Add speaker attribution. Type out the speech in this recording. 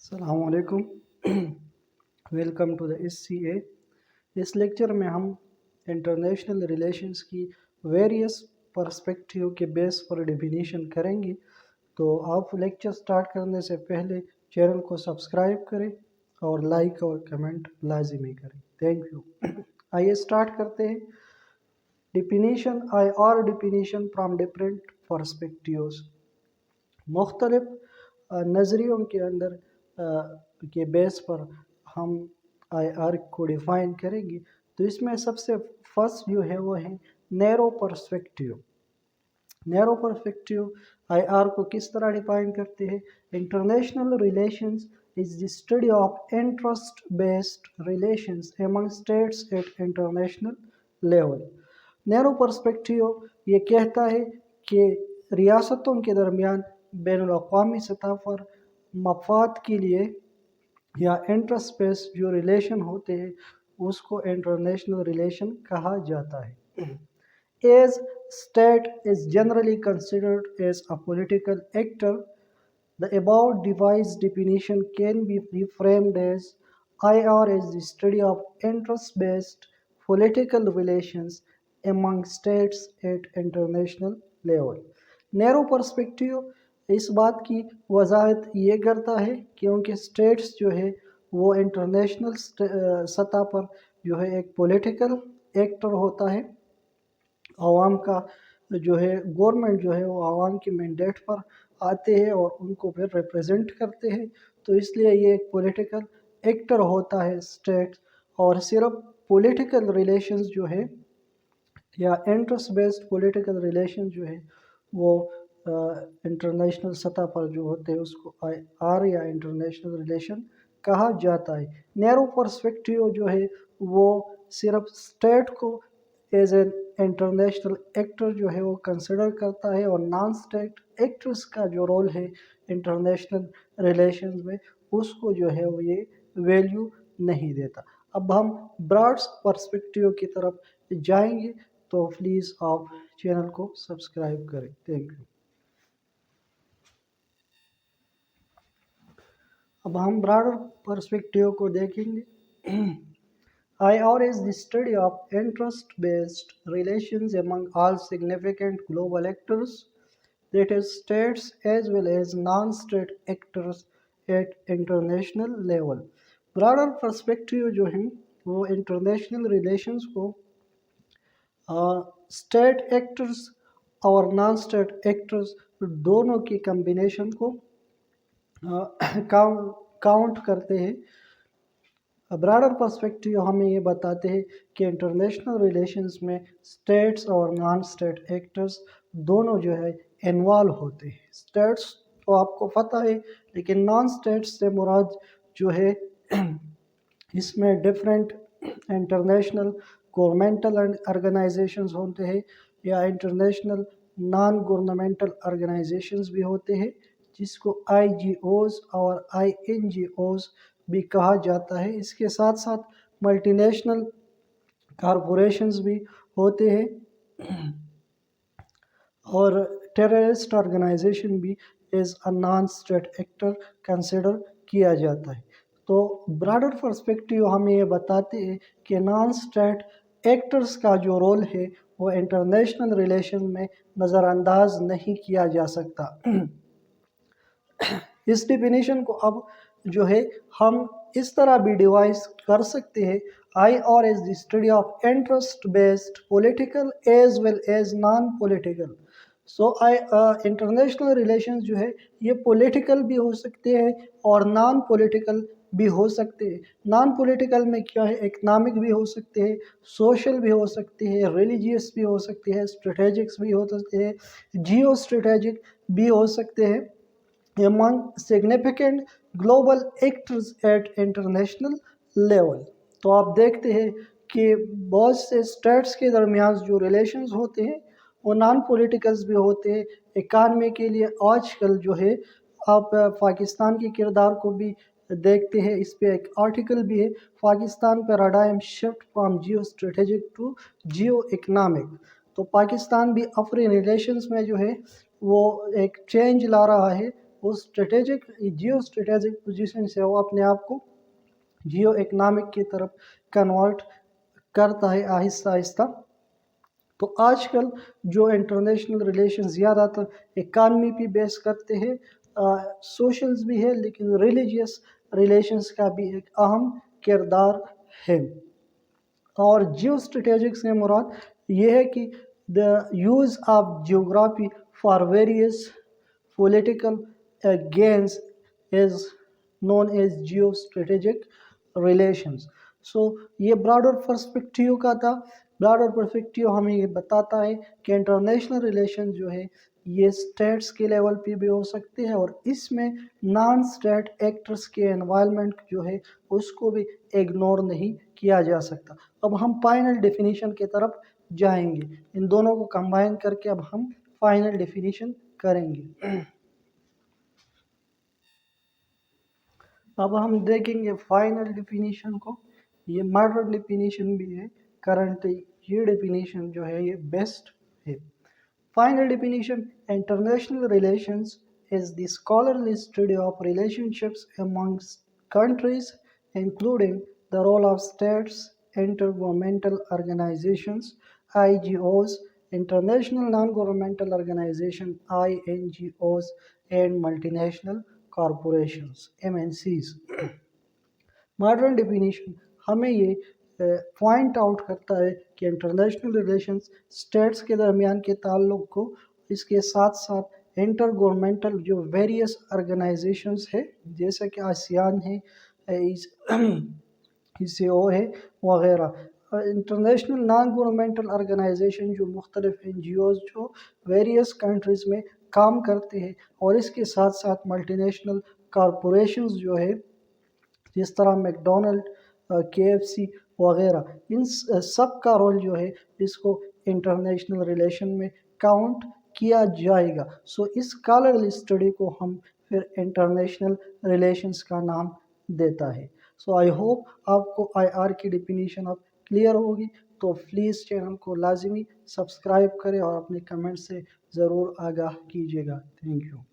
Speaker 1: अस्सलाम वालेकुम। Welcome to the SCA। इस लेक्चर में हम इंटरनेशनल रिलेशंस की वेरियस पर्सपेक्टिव के बेस पर डिफिनीशन करेंगे। तो आप लेक्चर स्टार्ट करने से पहले चैनल को सब्सक्राइब करें और लाइक और कमेंट लाजिमी करें। Thank you. आइए स्टार्ट करते हैं। Definition definition from different perspectives. मुख्तलिफ नज़रियों के अंदर के बेस पर हम IR को डिफ़ाइन करेंगे। तो इसमें सबसे फर्स्ट जो है वो है narrow perspective. Narrow perspective IR को किस तरह डिफाइन करते हैं? International relations is the study of interest based relations among states at international level. Narrow perspective ये कहता है कि रियासतों के दरमियान बैनुल-अक़वामी सतह पर मफाद के लिए या इंटरेस्ट बेस्ड जो रिलेशन होते हैं उसको इंटरनेशनल रिलेशन कहा जाता है। As state is generally considered as a political actor, the above devised definition can be reframed as IR is the study of interest-based political relations among states at international level. Narrow perspective इस बात की वजाहत ये करता है क्योंकि states जो है वो इंटरनेशनल सतह पर जो है एक पॉलिटिकल एक्टर होता है। आवाम का जो है गवर्नमेंट जो है वो आवाम के मैंडेट पर आते हैं और उनको फिर रिप्रेजेंट करते हैं। तो इसलिए ये एक पॉलिटिकल एक्टर होता है स्टेट, और सिर्फ पॉलिटिकल रिलेशंस जो है या इंटरेस्ट बेस्ड पॉलिटिकल रिलेशन जो है वो इंटरनेशनल सतह पर जो होते हैं उसको IR या इंटरनेशनल रिलेशन कहा जाता है। नैरो पर्सपेक्टिव जो है वो सिर्फ स्टेट को एज एन इंटरनेशनल एक्टर जो है वो कंसिडर करता है और नॉन स्टेट एक्टर्स का जो रोल है इंटरनेशनल रिलेशंस में उसको जो है वो ये वैल्यू नहीं देता। अब हम ब्रॉड पर्सपेक्टिव की तरफ जाएंगे, तो प्लीज़ आप चैनल को सब्सक्राइब करें। Thank you. अब हम ब्रॉडर पर्सपेक्टिव को देखेंगे। IR is the study of interest-based relations among all significant global actors, that is states as well as non-state actors at international level. Broader perspective जो है वो international relations को state actors और non state actors दोनों की combination को count करते हैं। ब्रॉडर पर्सपेक्टिव हमें ये बताते हैं कि इंटरनेशनल रिलेशंस में स्टेट्स और नॉन स्टेट एक्टर्स दोनों जो है इन्वॉल्व होते हैं। स्टेट्स तो आपको पता है, लेकिन नॉन स्टेट्स से मुराद जो है इसमें डिफरेंट इंटरनेशनल गवर्नमेंटल ऑर्गेनाइजेशंस होते हैं या इंटरनेशनल नॉन गवर्नमेंटल ऑर्गेनाइजेशंस भी होते हैं, जिसको IGOs और INGOs भी कहा जाता है। इसके साथ साथ मल्टीनेशनल कॉरपोरेशंस भी होते हैं और टेररिस्ट ऑर्गेनाइजेशन भी as a non state actor consider किया जाता है। तो ब्रॉडर पर्सपेक्टिव हमें ये बताते हैं कि नॉन स्टेट एक्टर्स का जो रोल है वो इंटरनेशनल रिलेशन में नज़रअंदाज नहीं किया जा सकता। इस डिफिनीशन को अब जो है हम इस तरह भी डिवाइस कर सकते हैं। IR is the study of interest based political as well as non political. So international relations जो है ये पॉलिटिकल भी हो सकते हैं और नॉन पॉलिटिकल भी हो सकते हैं। नॉन पॉलिटिकल में क्या है, इकनॉमिक भी हो सकते हैं, सोशल भी हो सकते हैं, रिलीजियस भी हो सकते हैं, स्ट्रेटेजिक्स भी हो सकते हैं, जियो स्ट्रेटेजिक भी हो सकते हैं among significant global actors at international level। तो आप देखते हैं कि बहुत से स्टेट्स के दरमियान जो रिलेशंस होते हैं वो नॉन पॉलिटिकल्स भी होते हैं। इकानमी के लिए आजकल जो है आप पाकिस्तान के किरदार को भी देखते हैं। इस पे एक आर्टिकल भी है, Pakistan paradigm shift from geo strategic to geo economic. तो पाकिस्तान भी अपने रिलेशंस में जो है वो एक चेंज ला रहा है उस जियो स्ट्रेटेजिक पोजीशन से वो अपने आप को जियो इकनॉमिक की तरफ कन्वर्ट करता है आहिस्ता आहिस्ता। तो आजकल जो इंटरनेशनल रिलेशन ज़्यादातर इकानमी पे बेस करते हैं, सोशल्स भी है लेकिन रिलीजियस रिलेशंस का भी एक अहम किरदार है। और जियो स्ट्रेटेजिक से मुराद ये है कि the use of geography for various political gains is known as geo strategic relations. So ये ब्रॉडर पर्सपेक्टिव का था। ब्रॉडर पर्सपेक्टिव हमें ये बताता है कि इंटरनेशनल रिलेशन जो है ये स्टेट्स के लेवल पे भी हो सकते हैं और इसमें नॉन स्टेट एक्टर्स के एनवायरनमेंट जो है उसको भी इग्नोर नहीं किया जा सकता। अब हम फाइनल डेफिनेशन की तरफ जाएंगे, इन दोनों को कंबाइन करके अब हम फाइनल डेफिनेशन करेंगे। अब हम देखेंगे फाइनल डेफिनेशन को। ये मॉडर्न डेफिनेशन भी है, करंट ये डेफिनेशन जो है ये बेस्ट है। Final definition: International relations is the scholarly study of relationships amongst countries, including the role of states, intergovernmental organizations, IGOs, international non-governmental organizations, INGOs, and multinational corporations, MNCs. Modern definition हमें ये point out करता है कि international relations states के दरमियान के ताल्लुक़ को, इसके साथ साथ इंटर गवर्नमेंटल जो वेरियस ऑर्गेनाइजेशंस है जैसे कि आसियान है, ICO है वगैरह, इंटरनेशनल नॉन गवर्नमेंटल ऑर्गेनाइजेशन जो मुख्तलिफ NGOs जो वेरियस कंट्रीज़ में काम करते हैं, और इसके साथ साथ मल्टीनेशनल कॉरपोरेशंस जो है जिस तरह मैकडोनल्ड, KFC वगैरह, इन सब का रोल जो है इसको इंटरनेशनल रिलेशन में काउंट किया जाएगा। सो इस स्कॉलरली स्टडी को हम फिर इंटरनेशनल रिलेशंस का नाम देता है। सो आई होप आपको IR की डेफिनेशन अब क्लियर होगी, तो प्लीज़ चैनल को लाजमी सब्सक्राइब करें और अपने कमेंट से ज़रूर आगाह कीजिएगा। Thank you.